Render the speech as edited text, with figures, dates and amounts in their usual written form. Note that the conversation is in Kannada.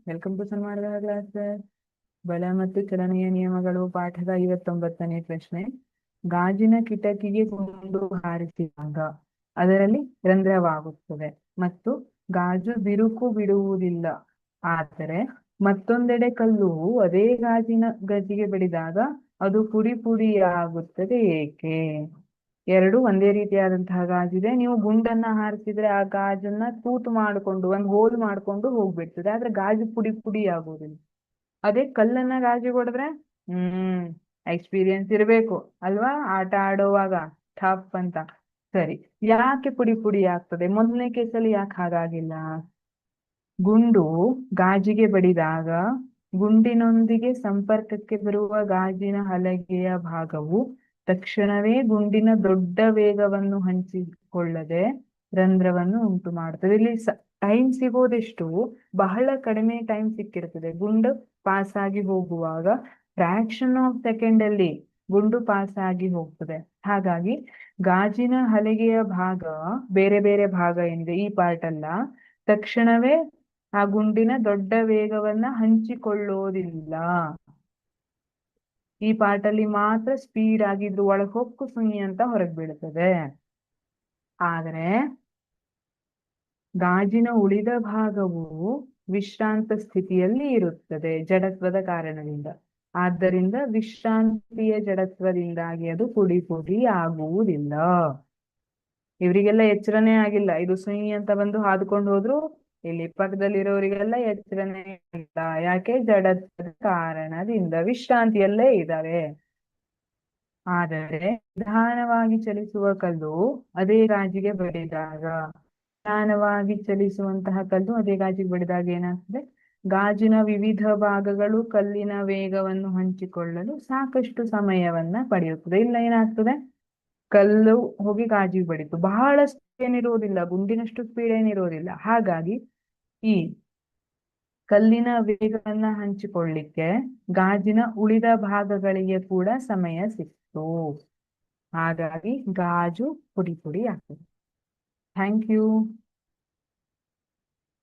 Welcome to Sanmarga classes. ಬಲ ಮತ್ತು ಚಲನೆಯ ನಿಯಮಗಳು ಪಾಠದ 59ನೇ ಪ್ರಶ್ನೆ. ಗಾಜಿನ ಕಿಟಕಿಗೆ ಗುಂಡು ಹಾರಿಸಿದಾಗ ಅದರಲ್ಲಿ ರಂಧ್ರವಾಗುತ್ತದೆ ಮತ್ತು ಗಾಜು ಬಿರುಕು ಬಿಡುವುದಿಲ್ಲ. ಆದರೆ ಮತ್ತೊಂದೆಡೆ ಕಲ್ಲು ಅದೇ ಗಾಜಿನ ಗಜಿಗೆ ಬಡಿದಾಗ ಅದು ಪುಡಿ ಪುಡಿಯಾಗುತ್ತದೆ ಏಕೆ? ಎರಡು ಒಂದೇ ರೀತಿಯಾದಂತಹ ಗಾಜಿದೆ. ನೀವು ಗುಂಡನ್ನ ಹಾರಿಸಿದ್ರೆ ಆ ಗಾಜನ್ನ ತೂತು ಮಾಡಿಕೊಂಡು ಒಂದು ಹೋಲ್ ಮಾಡ್ಕೊಂಡು ಹೋಗ್ಬಿಡ್ತದೆ, ಆದ್ರೆ ಗಾಜು ಪುಡಿ ಪುಡಿ ಆಗೋದಿಲ್ಲ. ಅದೇ ಕಲ್ಲನ್ನ ಗಾಜಿಗೆ ಹೊಡೆದ್ರೆ ಎಕ್ಸ್ಪೀರಿಯನ್ಸ್ ಇರಬೇಕು ಅಲ್ವಾ, ಆಟ ಆಡುವಾಗ ಟಫ್ ಅಂತ. ಸರಿ, ಯಾಕೆ ಪುಡಿ ಪುಡಿ ಆಗ್ತದೆ? ಮೊದಲನೇ ಕೇಸಲ್ಲಿ ಯಾಕೆ ಹಾಗಾಗಿಲ್ಲ? ಗುಂಡು ಗಾಜಿಗೆ ಬಡಿದಾಗ ಗುಂಡಿನೊಂದಿಗೆ ಸಂಪರ್ಕಕ್ಕೆ ಬರುವ ಗಾಜಿನ ಹಲಗೆಯ ಭಾಗವು ತಕ್ಷಣವೇ ಗುಂಡಿನ ದೊಡ್ಡ ವೇಗವನ್ನು ಹಂಚಿಕೊಳ್ಳದೆ ರಂಧ್ರವನ್ನು ಉಂಟು ಮಾಡುತ್ತದೆ. ಇಲ್ಲಿ ಟೈಮ್ ಸಿಗೋದೆಷ್ಟು? ಬಹಳ ಕಡಿಮೆ ಟೈಮ್ ಸಿಕ್ಕಿರ್ತದೆ. ಗುಂಡು ಪಾಸ್ ಆಗಿ ಹೋಗುವಾಗ ಫ್ರಾಕ್ಷನ್ ಆಫ್ ಸೆಕೆಂಡ್ ಅಲ್ಲಿ ಗುಂಡು ಪಾಸ್ ಆಗಿ ಹೋಗ್ತದೆ. ಹಾಗಾಗಿ ಗಾಜಿನ ಹಲಗೆಯ ಭಾಗ, ಬೇರೆ ಬೇರೆ ಭಾಗ ಏನಿದೆ ಈ ಪಾರ್ಟ್ ಅಲ್ಲ, ತಕ್ಷಣವೇ ಆ ಗುಂಡಿನ ದೊಡ್ಡ ವೇಗವನ್ನ ಹಂಚಿಕೊಳ್ಳೋದಿಲ್ಲ. ಈ ಪಾರ್ಟ್ ಅಲ್ಲಿ ಮಾತ್ರ ಸ್ಪೀಡ್ ಆಗಿದ್ರು ಒಳಗೆ ಹೊಕ್ಕು ಸುಯಿ ಅಂತ ಹೊರಗೆ ಬೀಳ್ತದೆ. ಆದರೆ ಗಾಜಿನ ಉಳಿದ ಭಾಗವು ವಿಶ್ರಾಂತ ಸ್ಥಿತಿಯಲ್ಲಿ ಇರುತ್ತದೆ ಜಡತ್ವದ ಕಾರಣದಿಂದ. ಆದ್ದರಿಂದ ವಿಶ್ರಾಂತಿಯ ಜಡತ್ವದಿಂದಾಗಿ ಅದು ಪುಡಿ ಪುಡಿ ಆಗುವುದಿಲ್ಲ. ಇವರಿಗೆಲ್ಲ ಎಚ್ಚರನೇ ಆಗಿಲ್ಲ, ಇದು ಸುಯಿ ಅಂತ ಬಂದು ಹಾದ್ಕೊಂಡು ಹೋದ್ರು. ಇಲ್ಲಿ ಪಕ್ಕದಲ್ಲಿರೋರಿಗೆಲ್ಲ ಎಚ್ಚರನೇ ಇಲ್ಲ. ಯಾಕೆ? ಜಡತ್ವದ ಕಾರಣದಿಂದ ವಿಶ್ರಾಂತಿಯಲ್ಲೇ ಇದ್ದಾವೆ. ಆದರೆ ನಿಧಾನವಾಗಿ ಚಲಿಸುವ ಕಲ್ಲು ಅದೇ ಗಾಜಿಗೆ ಬಡಿದಾಗ, ನಿಧಾನವಾಗಿ ಚಲಿಸುವಂತಹ ಕಲ್ಲು ಅದೇ ಗಾಜಿಗೆ ಬಡಿದಾಗ ಏನಾಗ್ತದೆ? ಗಾಜಿನ ವಿವಿಧ ಭಾಗಗಳು ಕಲ್ಲಿನ ವೇಗವನ್ನು ಹಂಚಿಕೊಳ್ಳಲು ಸಾಕಷ್ಟು ಸಮಯವನ್ನ ಪಡೆಯುತ್ತದೆ. ಇಲ್ಲ ಏನಾಗ್ತದೆ? ಕಲ್ಲು ಹೋಗಿ ಗಾಜಿಗೆ ಬಡಿತು, ಬಹಳ ಸ್ಪೀಡ್ ಏನಿರೋದಿಲ್ಲ, ಗುಂಡಿನಷ್ಟು ಸ್ಪೀಡ್ ಏನಿರೋದಿಲ್ಲ. ಹಾಗಾಗಿ ಈ ಕಲ್ಲಿನ ವೇಗವನ್ನ ಹಂಚಿಕೊಳ್ಳಿಕ್ಕೆ ಗಾಜಿನ ಉಳಿದ ಭಾಗಗಳಿಗೆ ಕೂಡ ಸಮಯ ಸಿಕ್ತು. ಹಾಗಾಗಿ ಗಾಜು ಪುಡಿ ಪುಡಿ ಆಗ್ತದೆ. Thank you.